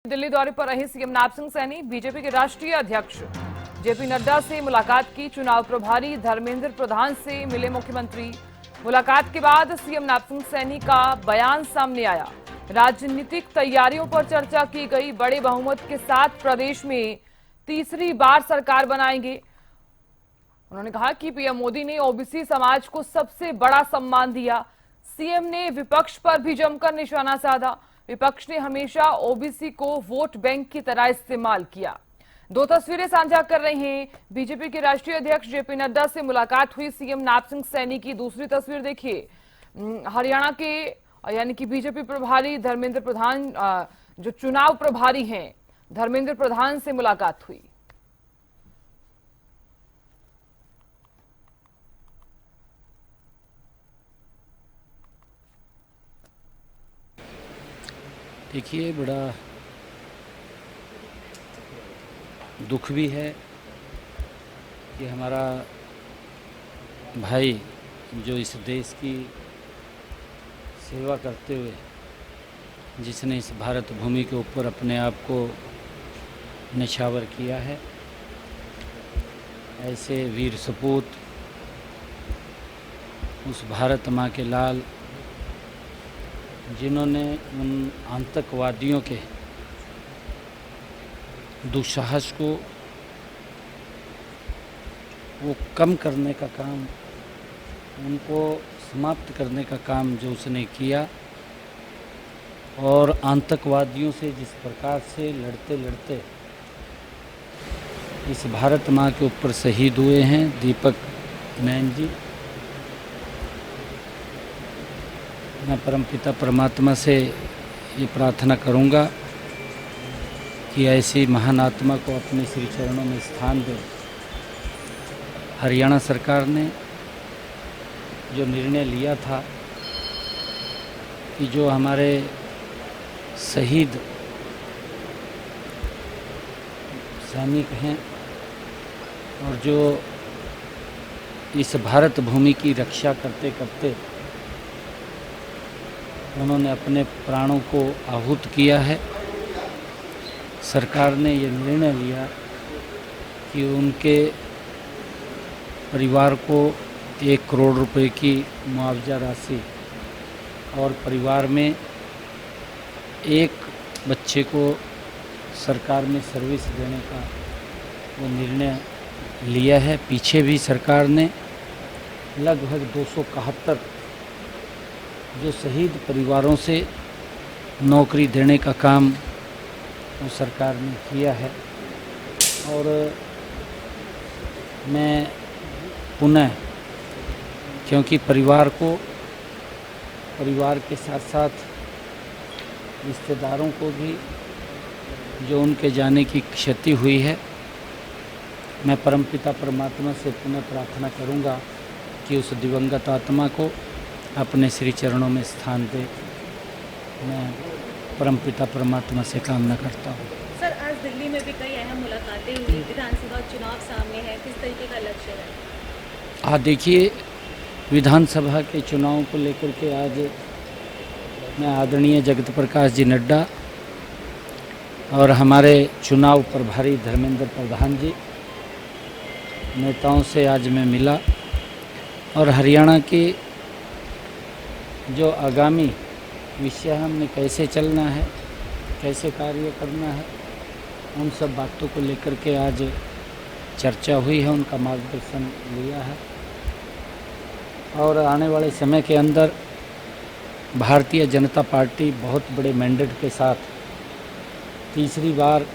दिल्ली दौरे पर रहे सीएम नैब सिंह सैनी बीजेपी के राष्ट्रीय अध्यक्ष जेपी नड्डा से मुलाकात की। चुनाव प्रभारी धर्मेंद्र प्रधान से मिले मुख्यमंत्री। मुलाकात के बाद सीएम नैब सिंह सैनी का बयान सामने आया। राजनीतिक तैयारियों पर चर्चा की गई। बड़े बहुमत के साथ प्रदेश में तीसरी बार सरकार बनाएंगे। उन्होंने कहा कि पीएम मोदी ने ओबीसी समाज को सबसे बड़ा सम्मान दिया। सीएम ने विपक्ष पर भी जमकर निशाना साधा। विपक्ष ने हमेशा ओबीसी को वोट बैंक की तरह इस्तेमाल किया। दो तस्वीरें साझा कर रहे हैं। बीजेपी के राष्ट्रीय अध्यक्ष जेपी नड्डा से मुलाकात हुई सीएम नैब सिंह सैनी की। दूसरी तस्वीर देखिए, हरियाणा के यानी कि बीजेपी प्रभारी धर्मेंद्र प्रधान, जो चुनाव प्रभारी हैं, धर्मेंद्र प्रधान से मुलाकात हुई। देखिए, बड़ा दुख भी है कि हमारा भाई जो इस देश की सेवा करते हुए, जिसने इस भारत भूमि के ऊपर अपने आप को निछावर किया है, ऐसे वीर सपूत, उस भारत माँ के लाल, जिन्होंने उन आतंकवादियों के दुस्साहस को वो कम करने का काम, उनको समाप्त करने का काम जो उसने किया, और आतंकवादियों से जिस प्रकार से लड़ते लड़ते इस भारत माँ के ऊपर शहीद हुए हैं दीपक नैन जी, मैं परमपिता परमात्मा से ये प्रार्थना करूंगा कि ऐसी महान आत्मा को अपने श्री चरणों में स्थान दे। हरियाणा सरकार ने जो निर्णय लिया था कि जो हमारे शहीद सैनिक हैं और जो इस भारत भूमि की रक्षा करते करते उन्होंने अपने प्राणों को आहूत किया है, सरकार ने ये निर्णय लिया कि उनके परिवार को 1 करोड़ रुपए की मुआवजा राशि और परिवार में एक बच्चे को सरकार में सर्विस देने का वो निर्णय लिया है। पीछे भी सरकार ने लगभग 271 जो शहीद परिवारों से नौकरी देने का काम वो सरकार ने किया है। और मैं पुनः, क्योंकि परिवार के साथ साथ रिश्तेदारों को भी जो उनके जाने की क्षति हुई है, मैं परमपिता परमात्मा से पुनः प्रार्थना करूंगा कि उस दिवंगत आत्मा को अपने श्री चरणों में स्थान दे। मैं परमपिता परमात्मा से कामना करता हूँ। सर, आज दिल्ली में भी कई अहम मुलाकातें हुई, विधानसभा चुनाव सामने है, किस तरीके का लक्ष्य है? देखिए, विधानसभा के चुनाव को लेकर के आज मैं आदरणीय जगत प्रकाश जी नड्डा और हमारे चुनाव प्रभारी धर्मेंद्र प्रधान जी नेताओं से आज मैं मिला, और हरियाणा के जो आगामी विषय हमने कैसे चलना है, कैसे कार्य करना है, उन सब बातों को लेकर के आज चर्चा हुई है, उनका मार्गदर्शन लिया है। और आने वाले समय के अंदर भारतीय जनता पार्टी बहुत बड़े मैंडेट के साथ तीसरी बार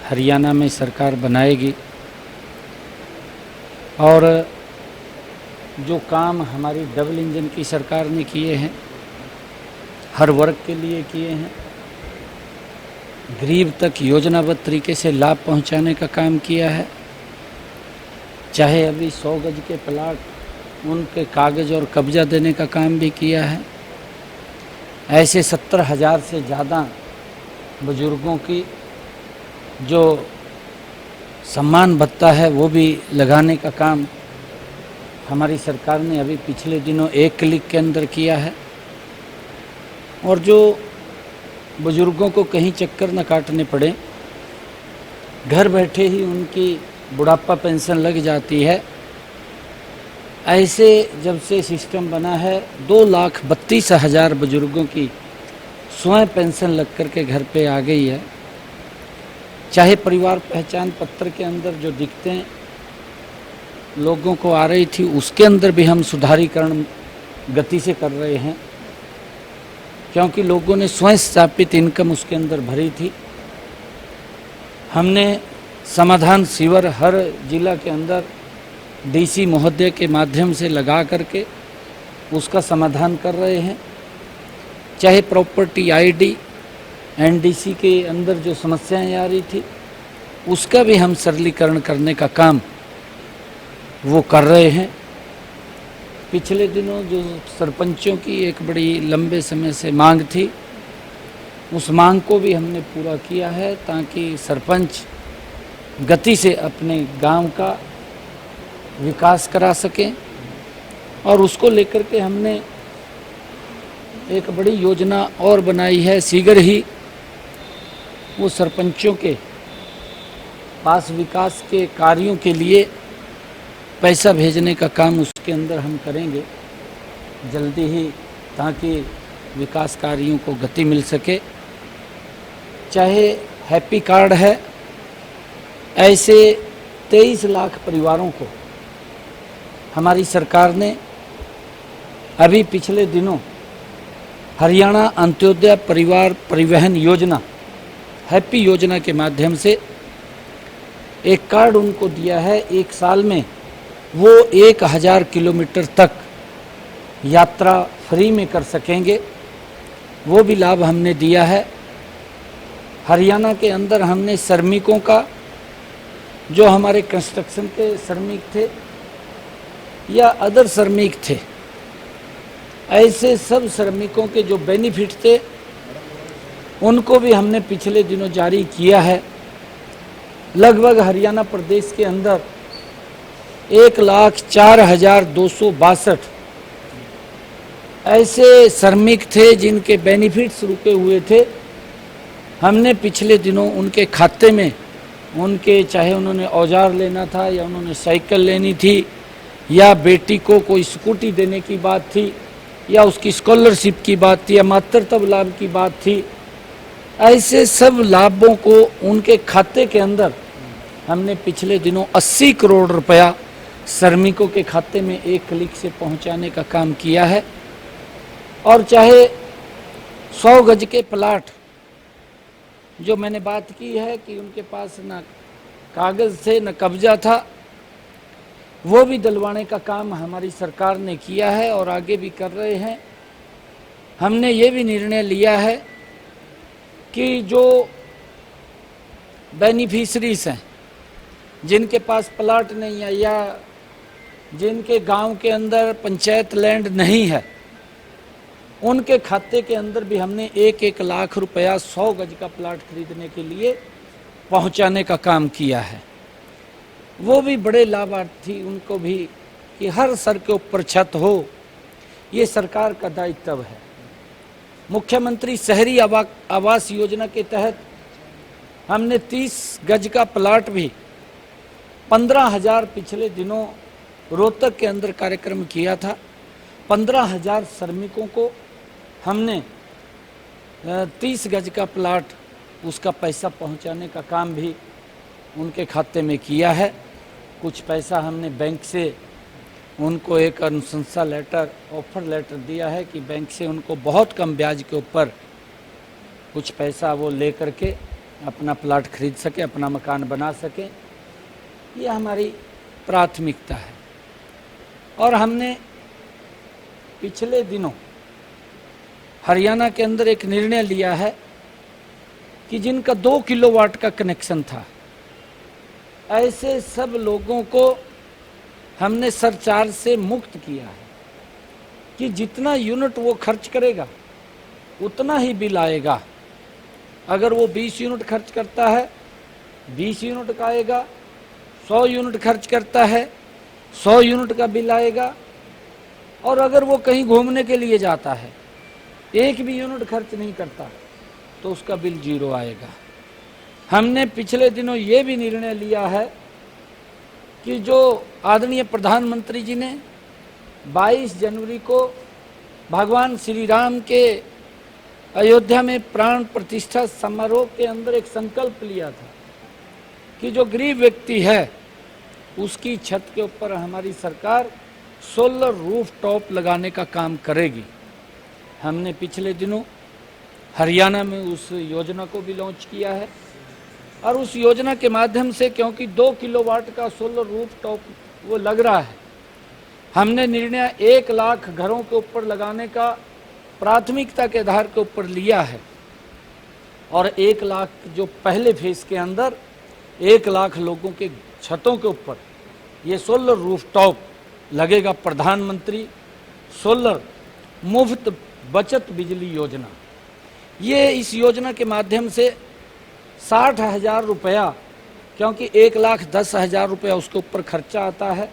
हरियाणा में सरकार बनाएगी, और जो काम हमारी डबल इंजन की सरकार ने किए हैं, हर वर्ग के लिए किए हैं, गरीब तक योजनाबद्ध तरीके से लाभ पहुंचाने का काम किया है, चाहे अभी 100 गज के प्लाट उनके कागज और कब्जा देने का काम भी किया है, ऐसे 70,000 से ज़्यादा बुजुर्गों की जो सम्मान भत्ता है वो भी लगाने का काम हमारी सरकार ने अभी पिछले दिनों 1 क्लिक के अंदर किया है। और जो बुजुर्गों को कहीं चक्कर न काटने पड़े, घर बैठे ही उनकी बुढ़ापा पेंशन लग जाती है। ऐसे जब से सिस्टम बना है 2,32,000 बुजुर्गों की स्वयं पेंशन लग कर के घर पे आ गई है। चाहे परिवार पहचान पत्र के अंदर जो दिक्कतें लोगों को आ रही थी उसके अंदर भी हम सुधारीकरण गति से कर रहे हैं, क्योंकि लोगों ने स्वयं स्थापित इनकम उसके अंदर भरी थी। हमने समाधान शिविर हर जिला के अंदर डीसी महोदय के माध्यम से लगा करके उसका समाधान कर रहे हैं। चाहे प्रॉपर्टी आईडी एनडीसी के अंदर जो समस्याएं आ रही थी उसका भी हम सरलीकरण करने का काम वो कर रहे हैं। पिछले दिनों जो सरपंचों की एक बड़ी लंबे समय से मांग थी, उस मांग को भी हमने पूरा किया है ताकि सरपंच गति से अपने गांव का विकास करा सकें। और उसको लेकर के हमने एक बड़ी योजना और बनाई है। शीघ्र ही वो सरपंचों के पास विकास के कार्यों के लिए पैसा भेजने का काम उसके अंदर हम करेंगे जल्दी ही, ताकि विकास कार्यों को गति मिल सके। चाहे हैप्पी कार्ड है, ऐसे 23 लाख परिवारों को हमारी सरकार ने अभी पिछले दिनों हरियाणा अंत्योदय परिवार परिवहन योजना हैप्पी योजना के माध्यम से एक कार्ड उनको दिया है। एक साल में वो 1000 किलोमीटर तक यात्रा फ्री में कर सकेंगे, वो भी लाभ हमने दिया है। हरियाणा के अंदर हमने श्रमिकों का, जो हमारे कंस्ट्रक्शन के श्रमिक थे या अदर श्रमिक थे, ऐसे सब श्रमिकों के जो बेनिफिट थे उनको भी हमने पिछले दिनों जारी किया है। लगभग हरियाणा प्रदेश के अंदर 1,04,262 ऐसे श्रमिक थे जिनके बेनिफिट्स रुके हुए थे। हमने पिछले दिनों उनके खाते में, उनके चाहे उन्होंने औजार लेना था या उन्होंने साइकिल लेनी थी या बेटी को कोई स्कूटी देने की बात थी या उसकी स्कॉलरशिप की बात थी या मातृत्व लाभ की बात थी, ऐसे सब लाभों को उनके खाते के अंदर हमने पिछले दिनों 80 करोड़ रुपया श्रमिकों के खाते में एक क्लिक से पहुंचाने का काम किया है। और चाहे 100 गज के प्लाट जो मैंने बात की है कि उनके पास न कागज थे न कब्जा था, वो भी दिलवाने का काम हमारी सरकार ने किया है और आगे भी कर रहे हैं। हमने ये भी निर्णय लिया है कि जो बेनिफिशरीज हैं जिनके पास प्लाट नहीं है या जिनके गांव के अंदर पंचायत लैंड नहीं है, उनके खाते के अंदर भी हमने 1-1 लाख रुपया 100 गज का प्लाट खरीदने के लिए पहुंचाने का काम किया है। वो भी बड़े लाभार्थी, उनको भी कि हर सर के ऊपर छत हो, ये सरकार का दायित्व है। मुख्यमंत्री शहरी आवास योजना के तहत हमने 30 गज का प्लाट भी 15,000 पिछले दिनों रोहतक के अंदर कार्यक्रम किया था। 15,000 श्रमिकों को हमने 30 गज का प्लाट, उसका पैसा पहुंचाने का काम भी उनके खाते में किया है। कुछ पैसा हमने बैंक से उनको एक अनुशंसा लेटर, ऑफर लेटर दिया है कि बैंक से उनको बहुत कम ब्याज के ऊपर कुछ पैसा वो ले करके अपना प्लाट खरीद सके, अपना मकान बना सके। ये हमारी प्राथमिकता है। और हमने पिछले दिनों हरियाणा के अंदर एक निर्णय लिया है कि जिनका 2 किलोवाट का कनेक्शन था, ऐसे सब लोगों को हमने सरचार्ज से मुक्त किया है कि जितना यूनिट वो खर्च करेगा उतना ही बिल आएगा। अगर वो 20 यूनिट खर्च करता है 20 यूनिट का आएगा, 100 यूनिट खर्च करता है 100 यूनिट का बिल आएगा। और अगर वो कहीं घूमने के लिए जाता है, एक भी यूनिट खर्च नहीं करता, तो उसका बिल 0 आएगा। हमने पिछले दिनों ये भी निर्णय लिया है कि जो आदरणीय प्रधानमंत्री जी ने 22 जनवरी को भगवान श्री राम के अयोध्या में प्राण प्रतिष्ठा समारोह के अंदर एक संकल्प लिया था कि जो गरीब व्यक्ति है उसकी छत के ऊपर हमारी सरकार सोलर रूफ टॉप लगाने का काम करेगी। हमने पिछले दिनों हरियाणा में उस योजना को भी लॉन्च किया है और उस योजना के माध्यम से, क्योंकि 2 किलोवाट का सोलर रूफ टॉप वो लग रहा है, हमने निर्णय 1 लाख घरों के ऊपर लगाने का प्राथमिकता के आधार के ऊपर लिया है और 1 लाख जो पहले फेज के अंदर 1 लाख लोगों के छतों के ऊपर ये सोलर रूफ टॉप लगेगा। प्रधानमंत्री सोलर मुफ्त बचत बिजली योजना, ये इस योजना के माध्यम से 60,000 रुपया, क्योंकि 1,10,000 रुपया उसके ऊपर खर्चा आता है,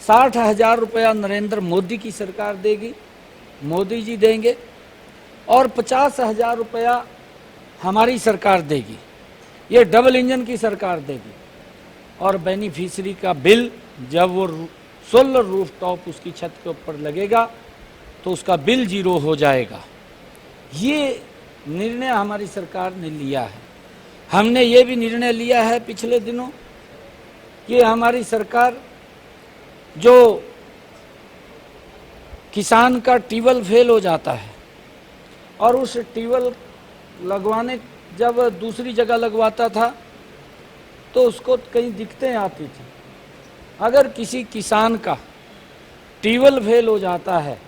60,000 रुपया नरेंद्र मोदी की सरकार देगी, मोदी जी देंगे और 50,000 रुपया हमारी सरकार देगी। ये डबल इंजन की सरकार देगी और बेनिफिशियरी का बिल जब वो सोलर रूफ टॉप उसकी छत के ऊपर लगेगा तो उसका बिल 0 हो जाएगा। ये निर्णय हमारी सरकार ने लिया है। हमने ये भी निर्णय लिया है पिछले दिनों कि हमारी सरकार जो किसान का ट्यूबवेल फेल हो जाता है और उस ट्यूबवेल लगवाने जब दूसरी जगह लगवाता था तो उसको कई दिक्कतें आती थी। अगर किसी किसान का ट्यूबवेल फेल हो जाता है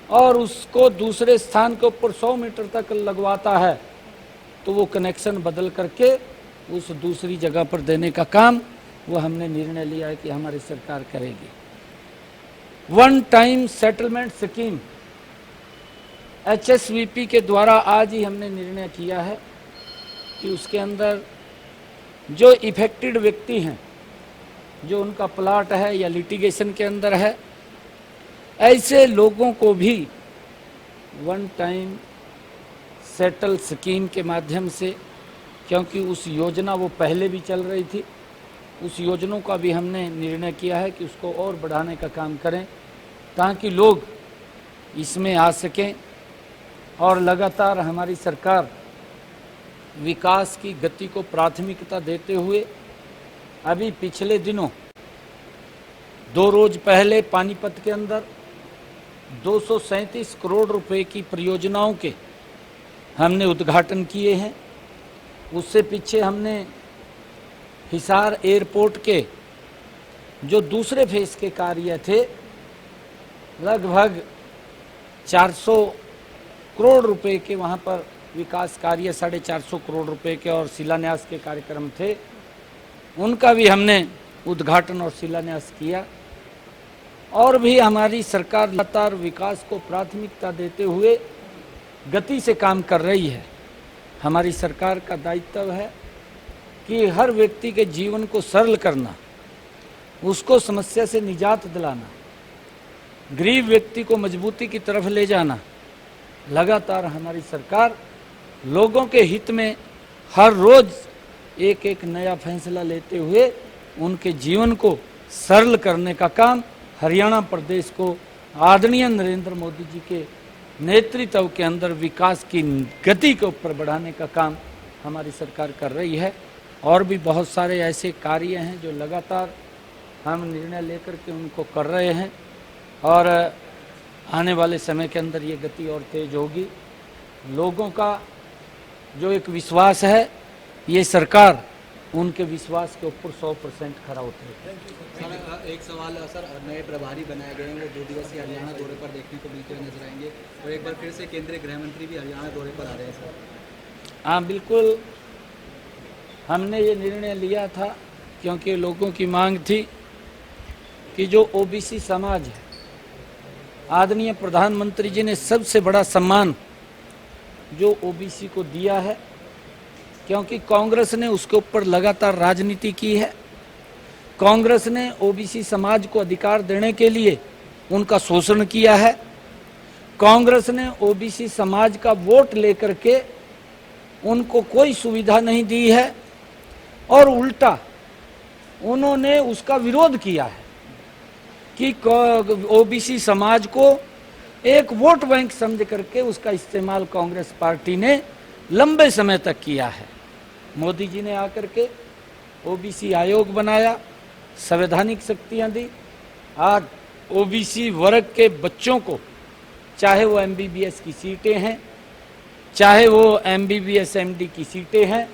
और उसको दूसरे स्थान के ऊपर 100 मीटर तक लगवाता है तो वो कनेक्शन बदल करके उस दूसरी जगह पर देने का काम वो हमने निर्णय लिया है कि हमारी सरकार करेगी। One time settlement scheme HSVP के द्वारा आज ही हमने निर्णय किया है कि उसके अंदर जो इफेक्टेड व्यक्ति हैं, जो उनका प्लाट है या लिटिगेशन के अंदर है, ऐसे लोगों को भी वन टाइम सेटल स्कीम के माध्यम से, क्योंकि उस योजना वो पहले भी चल रही थी, उस योजना का भी हमने निर्णय किया है कि उसको और बढ़ाने का काम करें ताकि लोग इसमें आ सकें। और लगातार हमारी सरकार विकास की गति को प्राथमिकता देते हुए अभी पिछले दिनों 2 रोज पहले पानीपत के अंदर 237 करोड़ रुपए की परियोजनाओं के हमने उद्घाटन किए हैं। उससे पीछे हमने हिसार एयरपोर्ट के जो दूसरे फेज के कार्य थे लगभग 400 करोड़ रुपए के, वहाँ पर विकास कार्य 450 करोड़ रुपए के और शिलान्यास के कार्यक्रम थे, उनका भी हमने उद्घाटन और शिलान्यास किया। और भी हमारी सरकार लगातार विकास को प्राथमिकता देते हुए गति से काम कर रही है। हमारी सरकार का दायित्व है कि हर व्यक्ति के जीवन को सरल करना, उसको समस्या से निजात दिलाना, गरीब व्यक्ति को मजबूती की तरफ ले जाना। लगातार हमारी सरकार लोगों के हित में हर रोज एक एक नया फैसला लेते हुए उनके जीवन को सरल करने का काम हरियाणा प्रदेश को आदरणीय नरेंद्र मोदी जी के नेतृत्व के अंदर विकास की गति के ऊपर बढ़ाने का काम हमारी सरकार कर रही है। और भी बहुत सारे ऐसे कार्य हैं जो लगातार हम निर्णय लेकर के उनको कर रहे हैं और आने वाले समय के अंदर ये गति और तेज होगी। लोगों का जो एक विश्वास है, ये सरकार उनके विश्वास के ऊपर 100% खरा उतरेगी। एक सवाल सर, नए प्रभारी बनाए गए हैं, वो 2 दिवसीय हरियाणा दौरे पर देखने को मिलते हुए नजर आएंगे और एक बार फिर से केंद्रीय गृह मंत्री भी हरियाणा दौरे पर आ रहे हैं सर। हाँ बिल्कुल, हमने ये निर्णय लिया था क्योंकि लोगों की मांग थी कि जो ओबीसी समाज है, आदरणीय प्रधानमंत्री जी ने सबसे बड़ा सम्मान जो ओबीसी को दिया है, क्योंकि कांग्रेस ने उसके ऊपर लगातार राजनीति की है। कांग्रेस ने ओबीसी समाज को अधिकार देने के लिए उनका शोषण किया है। कांग्रेस ने ओबीसी समाज का वोट लेकर के उनको कोई सुविधा नहीं दी है और उल्टा उन्होंने उसका विरोध किया है कि ओबीसी समाज को एक वोट बैंक समझ करके उसका इस्तेमाल कांग्रेस पार्टी ने लंबे समय तक किया है। मोदी जी ने आकर के ओबीसी आयोग बनाया, संवैधानिक शक्तियां दी। आज ओबीसी वर्ग के बच्चों को चाहे वो एमबीबीएस की सीटें हैं, चाहे वो एमबीबीएस एमडी की सीटें हैं,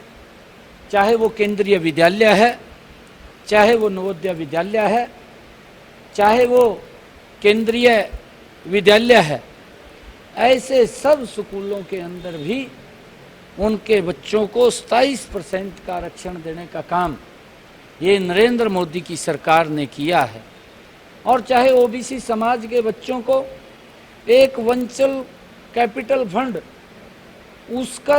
चाहे वो केंद्रीय विद्यालय है, चाहे वो नवोदय विद्यालय है, चाहे वो केंद्रीय विद्यालय है, ऐसे सब स्कूलों के अंदर भी उनके बच्चों को 27% का आरक्षण देने का काम ये नरेंद्र मोदी की सरकार ने किया है। और चाहे ओबीसी समाज के बच्चों को एक वंचल कैपिटल फंड, उसका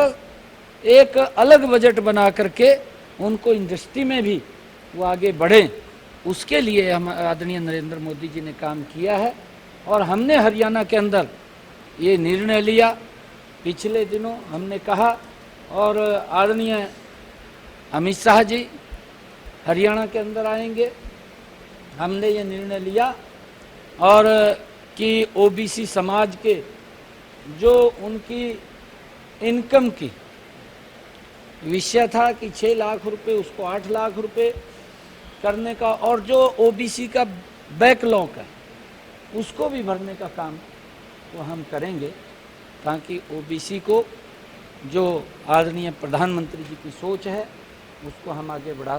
एक अलग बजट बना करके उनको इंडस्ट्री में भी वो आगे बढ़े, उसके लिए हम आदरणीय नरेंद्र मोदी जी ने काम किया है। और हमने हरियाणा के अंदर ये निर्णय लिया, पिछले दिनों हमने कहा, और आदरणीय अमित शाह जी हरियाणा के अंदर आएंगे, हमने ये निर्णय लिया और कि ओबीसी समाज के जो उनकी इनकम की विषय था कि 6 लाख रुपए उसको 8 लाख रुपए करने का, और जो ओबीसी का बैकलॉग है उसको भी भरने का काम तो हम करेंगे, ताकि ओबीसी को जो आदरणीय प्रधानमंत्री जी की सोच है उसको हम आगे बढ़ा